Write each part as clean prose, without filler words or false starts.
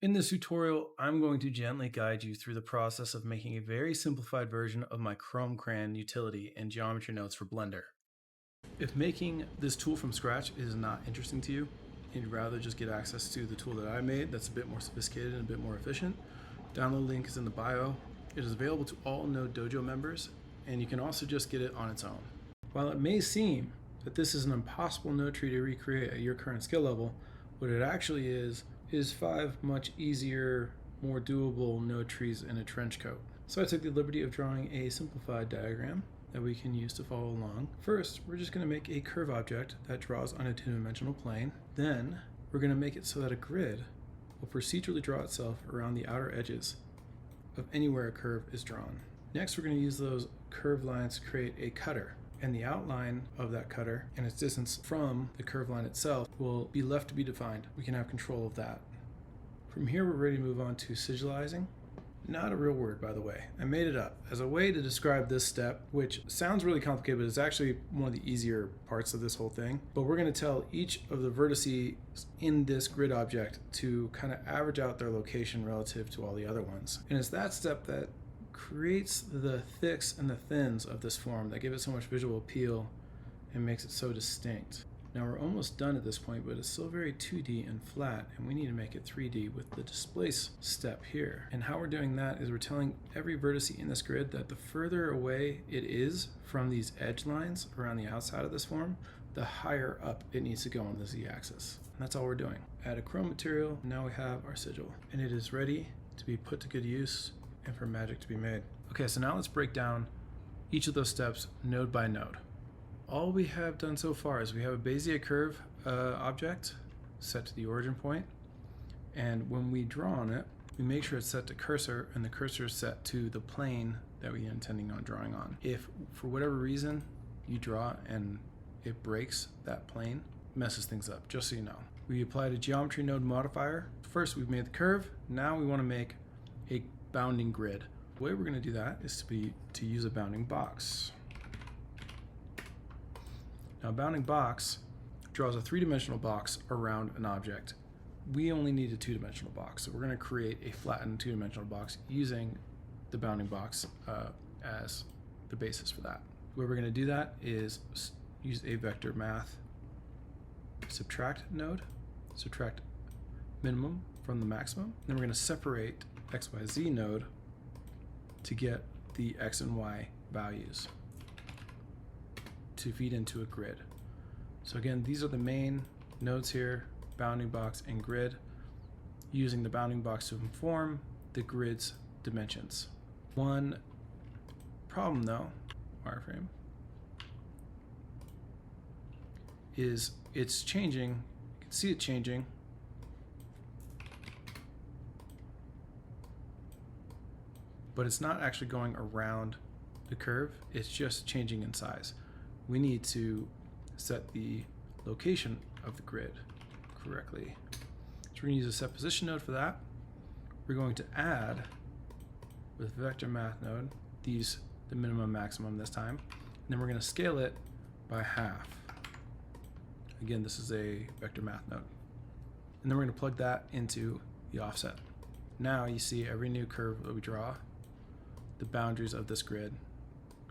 In this tutorial, I'm going to gently guide you through the process of making a very simplified version of my Chrome Crayon utility in Geometry Notes for Blender. If making this tool from scratch is not interesting to you, and you'd rather just get access to the tool that I made that's a bit more sophisticated and a bit more efficient, download link is in the bio. It is available to all Node Dojo members, and you can also just get it on its own. While it may seem that this is an impossible node tree to recreate at your current skill level, what it actually is 5 much easier, more doable node trees in a trench coat. So I took the liberty of drawing a simplified diagram that we can use to follow along. First, we're just going to make a curve object that draws on a two-dimensional plane. Then, we're going to make it so that a grid will procedurally draw itself around the outer edges of anywhere a curve is drawn. Next, we're going to use those curved lines to create a cutter. And the outline of that cutter and its distance from the curved line itself will be left to be defined. We can have control of that. From here, we're ready to move on to sigilizing. Not a real word, by the way. I made it up as a way to describe this step, which sounds really complicated, but it's actually one of the easier parts of this whole thing. But we're going to tell each of the vertices in this grid object to kind of average out their location relative to all the other ones. And it's that step that creates the thicks and the thins of this form that give it so much visual appeal and makes it so distinct. Now we're almost done at this point, but it's still very 2D and flat, and we need to make it 3D with the displace step here. And how we're doing that is we're telling every vertex in this grid that the further away it is from these edge lines around the outside of this form, the higher up it needs to go on the z-axis. And that's all we're doing. Add a chrome material, now we have our sigil, and it is ready to be put to good use and for magic to be made. Okay, so now let's break down each of those steps node by node. All we have done so far is we have a Bezier curve object set to the origin point, and when we draw on it, we make sure it's set to cursor, and the cursor is set to the plane that we are intending on drawing on. If for whatever reason you draw and it breaks that plane, messes things up, just so you know. We applied a geometry node modifier. First we've made the curve, now we want to make a bounding grid. The way we're going to do that is to use a bounding box. Now a bounding box draws a three-dimensional box around an object. We only need a two-dimensional box, so we're going to create a flattened two-dimensional box using the bounding box as the basis for that. The way we're going to do that is use a vector math subtract node, subtract minimum from the maximum. Then we're going to separate XYZ node to get the X and Y values to feed into a grid. So again, these are the main nodes here, bounding box and grid, using the bounding box to inform the grid's dimensions. One problem though, wireframe, is it's changing. You can see it changing. But it's not actually going around the curve, it's just changing in size. We need to set the location of the grid correctly. So we're going to use a set position node for that. We're going to add, with vector math node, the minimum maximum this time, and then we're going to scale it by half. Again, this is a vector math node. And then we're going to plug that into the offset. Now you see every new curve that we draw, the boundaries of this grid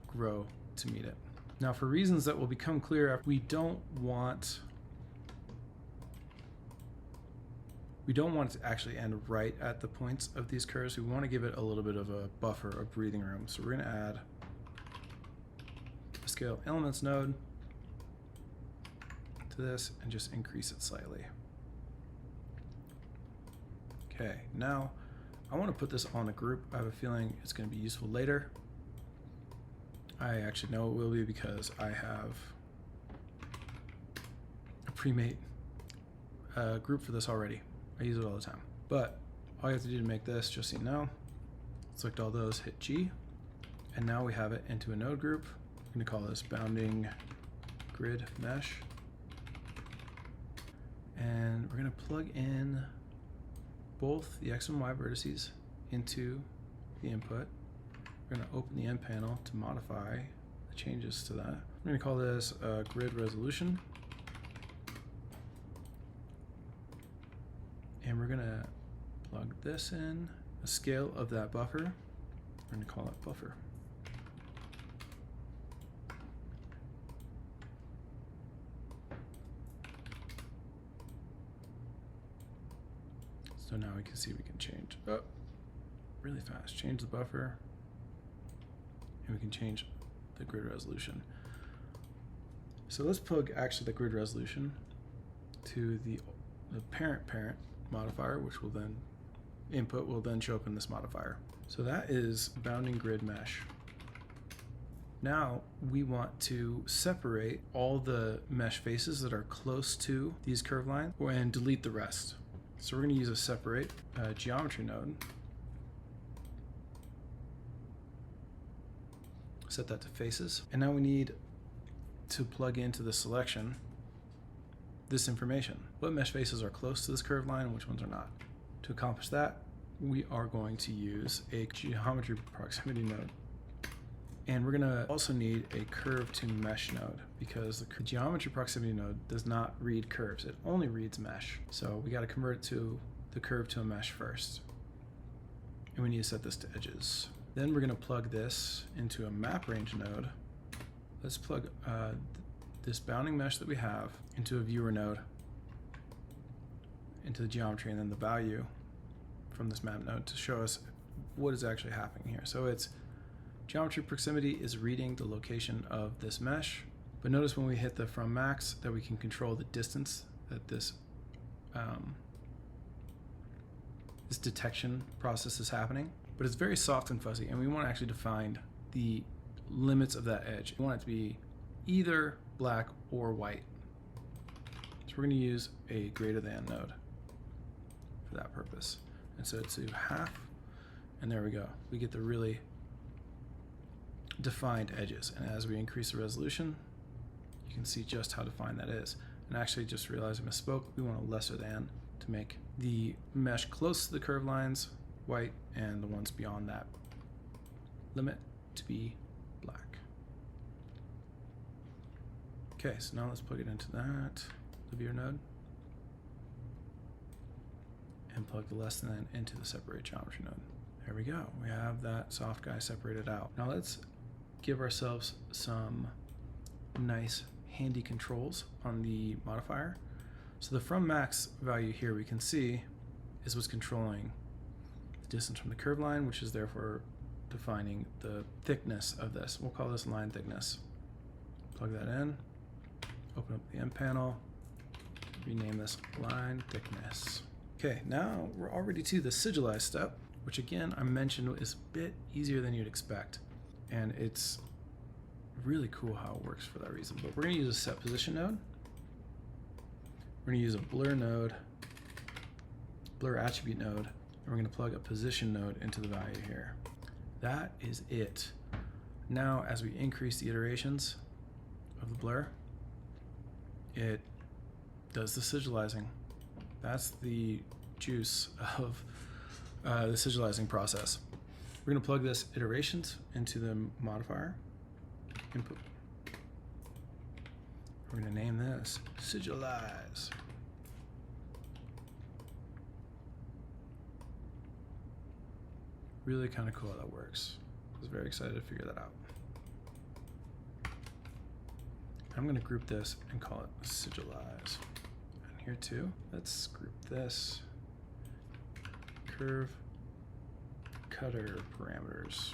grow to meet it. Now for reasons that will become clear, we don't want it to actually end right at the points of these curves. We want to give it a little bit of a buffer, a breathing room. So we're going to add a scale elements node to this and just increase it slightly. Okay, now I want to put this on a group. I have a feeling it's going to be useful later. I actually know it will be because I have a pre-made group for this already. I use it all the time. But all you have to do to make this, just so you know, select all those, hit G, and now we have it into a node group. I'm going to call this bounding grid mesh. And we're going to plug in both the X and Y vertices into the input. We're going to open the end panel to modify the changes to that. I'm going to call this grid resolution. And we're going to plug this in. The scale of that buffer, we're going to call it buffer. So now we can see we can change up really fast. Change the buffer, and we can change the grid resolution. So let's plug actually the grid resolution to the parent modifier, which will then input will then show up in this modifier. So that is bounding grid mesh. Now we want to separate all the mesh faces that are close to these curved lines and delete the rest. So we're going to use a separate geometry node. Set that to faces. And now we need to plug into the selection this information. What mesh faces are close to this curved line and which ones are not. To accomplish that, we are going to use a geometry proximity node. And we're going to also need a curve to mesh node because the geometry proximity node does not read curves. It only reads mesh. So we got to convert it to the curve to a mesh first. And we need to set this to edges. Then we're going to plug this into a map range node. Let's plug this bounding mesh that we have into a viewer node, into the geometry, and then the value from this map node to show us what is actually happening here. So it's geometry proximity is reading the location of this mesh, but notice when we hit the from max that we can control the distance that this this detection process is happening, but it's very soft and fuzzy, and we want to actually define the limits of that edge. We want it to be either black or white. So we're going to use a greater than node for that purpose. And so to half, and there we go. We get the really defined edges. And as we increase the resolution, you can see just how defined that is. And actually just realized I misspoke. We want a lesser than to make the mesh close to the curved lines white and the ones beyond that limit to be black. Okay, so now let's plug it into that, the viewer node, and plug the less than into the separate geometry node. There we go. We have that soft guy separated out. Now let's give ourselves some nice handy controls on the modifier. So the from max value here we can see is what's controlling the distance from the curved line, which is therefore defining the thickness of this. We'll call this line thickness. Plug that in, open up the end panel, rename this line thickness. Okay, now we're already to the sigilize step, which again, I mentioned is a bit easier than you'd expect. And it's really cool how it works for that reason. But we're gonna use a set position node. We're gonna use a blur node, blur attribute node, and we're gonna plug a position node into the value here. That is it. Now, as we increase the iterations of the blur, it does the sigilizing. That's the juice of the sigilizing process. We're going to plug this iterations into the modifier input. We're going to name this Sigilize. Really kind of cool how that works. I was very excited to figure that out. I'm going to group this and call it Sigilize. And here too, let's group this curve cutter parameters.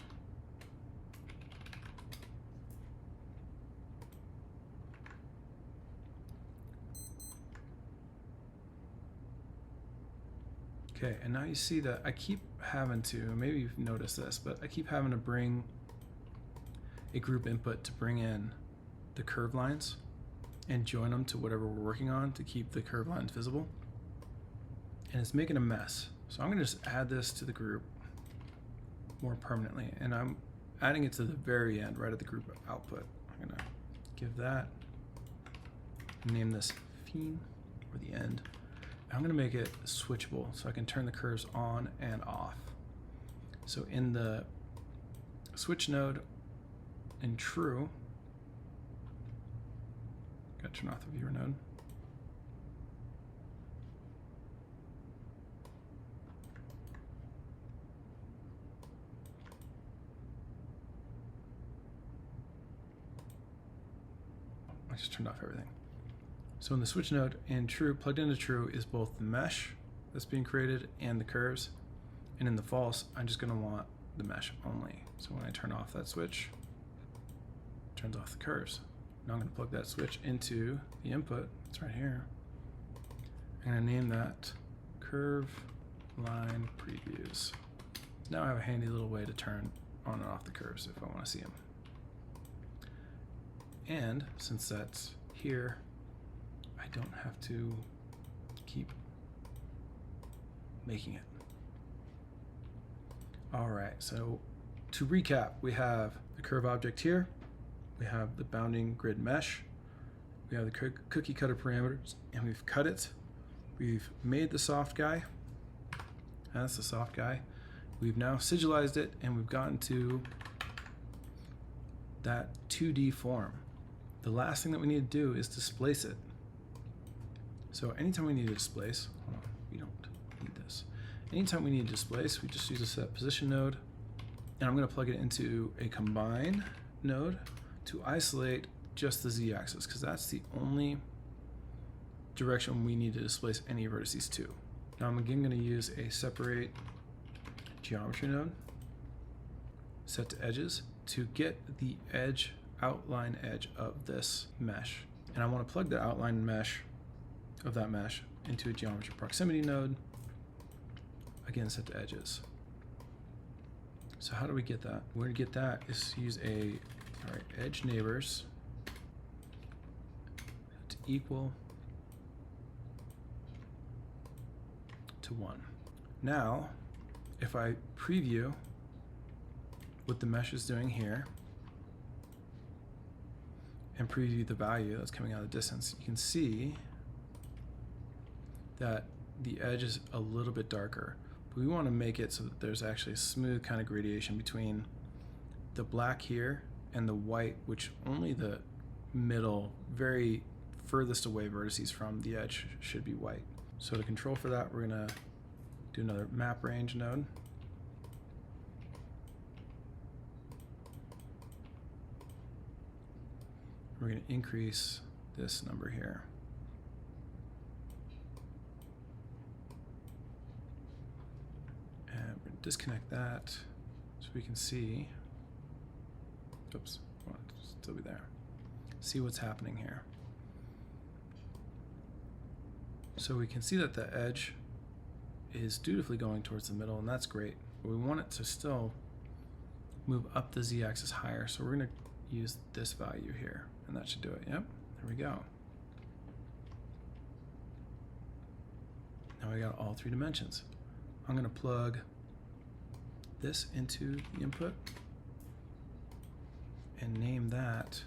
Okay, and now you see that I keep having to, maybe you've noticed this, but I keep having to bring a group input to bring in the curve lines and join them to whatever we're working on to keep the curve lines visible. And it's making a mess. So I'm gonna just add this to the group more permanently, and I'm adding it to the very end, right at the group output. I'm gonna give that, name this fin, or the end. I'm gonna make it switchable so I can turn the curves on and off. So in the switch node in true, gotta turn off the viewer node. I just turned off everything. So in the switch node in true, plugged into true is both the mesh that's being created and the curves. And in the false, I'm just going to want the mesh only. So when I turn off that switch, it turns off the curves. Now I'm going to plug that switch into the input. It's right here. I'm going to name that curve line previews. Now I have a handy little way to turn on and off the curves if I want to see them. And since that's here, I don't have to keep making it. All right, so to recap, we have the curve object here, we have the bounding grid mesh, we have the cookie cutter parameters, and we've cut it. We've made the soft guy. That's the soft guy. We've now sigilized it, and we've gotten to that 2D form. The last thing that we need to do is displace it. So anytime we need to displace, hold on, we don't need this. Anytime we need to displace, we just use a set position node, and I'm going to plug it into a combine node to isolate just the z-axis, because that's the only direction we need to displace any vertices to. Now I'm again going to use a separate geometry node, set to edges, to get the edge, outline edge of this mesh. And I want to plug the outline mesh of that mesh into a geometry proximity node, again set to edges. So how do we get that? Where to get that is to use edge neighbors to equal to 1. Now, if I preview what the mesh is doing here and preview the value that's coming out of the distance, you can see that the edge is a little bit darker. But we want to make it so that there's actually a smooth kind of gradation between the black here and the white, which only the middle, very furthest away vertices from the edge should be white. So to control for that, we're going to do another map range node. We're going to increase this number here. And we're going to disconnect that so we can see, oops, well, it'll still be there. See what's happening here. So we can see that the edge is dutifully going towards the middle, and that's great. But we want it to still move up the z-axis higher, so we're going to use this value here, and that should do it. Yep, there we go. Now we got all 3 dimensions. I'm going to plug this into the input and name that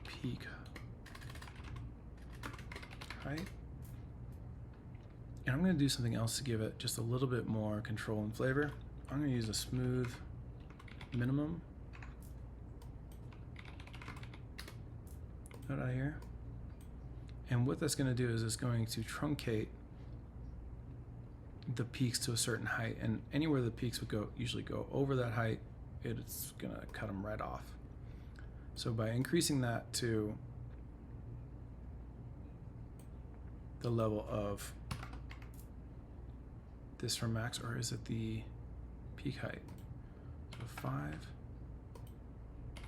peak height. And I'm going to do something else to give it just a little bit more control and flavor. I'm going to use a smooth minimum node out here. And what that's going to do is it's going to truncate the peaks to a certain height, and anywhere the peaks would go, usually go over that height, it's going to cut them right off. So by increasing that to the level of this from max, or is it the peak height? So 5,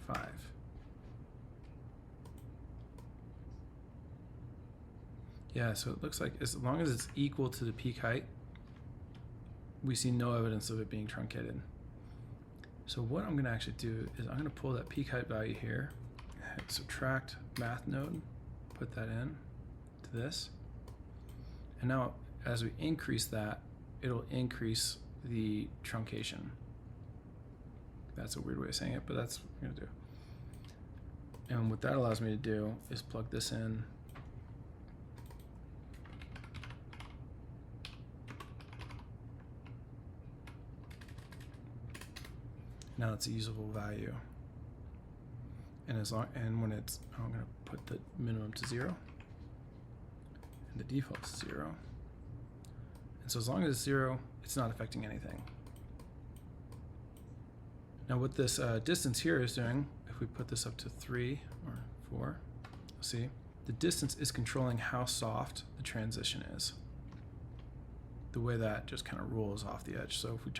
5. Yeah, so it looks like as long as it's equal to the peak height, we see no evidence of it being truncated. So what I'm going to actually do is I'm going to pull that peak height value here, hit subtract math node, put that in to this, and now as we increase that, it'll increase the truncation. That's a weird way of saying it, but that's what we're going to do. And what that allows me to do is plug this in now it's a usable value. And when it's, I'm going to put the minimum to 0 and the default to 0. And so as long as it's 0, it's not affecting anything. Now what this distance here is doing, if we put this up to 3 or 4, you'll see The distance is controlling how soft the transition is. The way that just kind of rolls off the edge. So if we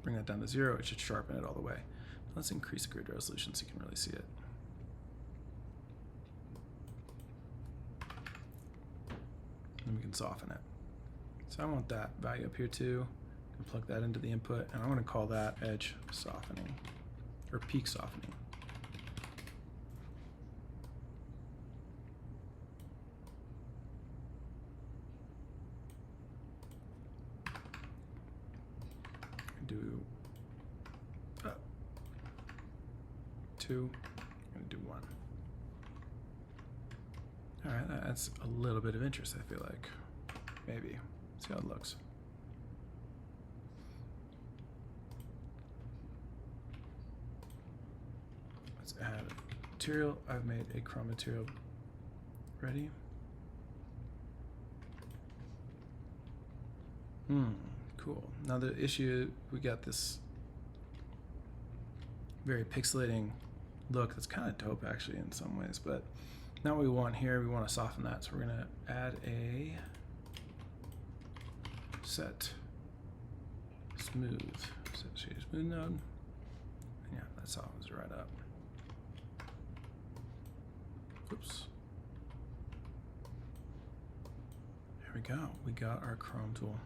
bring that down to 0, it should sharpen it all the way. Let's increase the grid resolution so you can really see it. And we can soften it. So I want that value up here too. And plug that into the input, and I want to call that edge softening, or peak softening. Do 2, I'm gonna do 1. All right, that's a little bit of interest, I feel like. Maybe. See how it looks. Let's add material. I've made a chrome material ready. Cool. Now the issue, we got this very pixelating look that's kind of dope actually in some ways, but now what we want here, we want to soften that. So we're going to add a set shade smooth node. Yeah, that softens it right up. Oops. There we go. We got our chrome tool.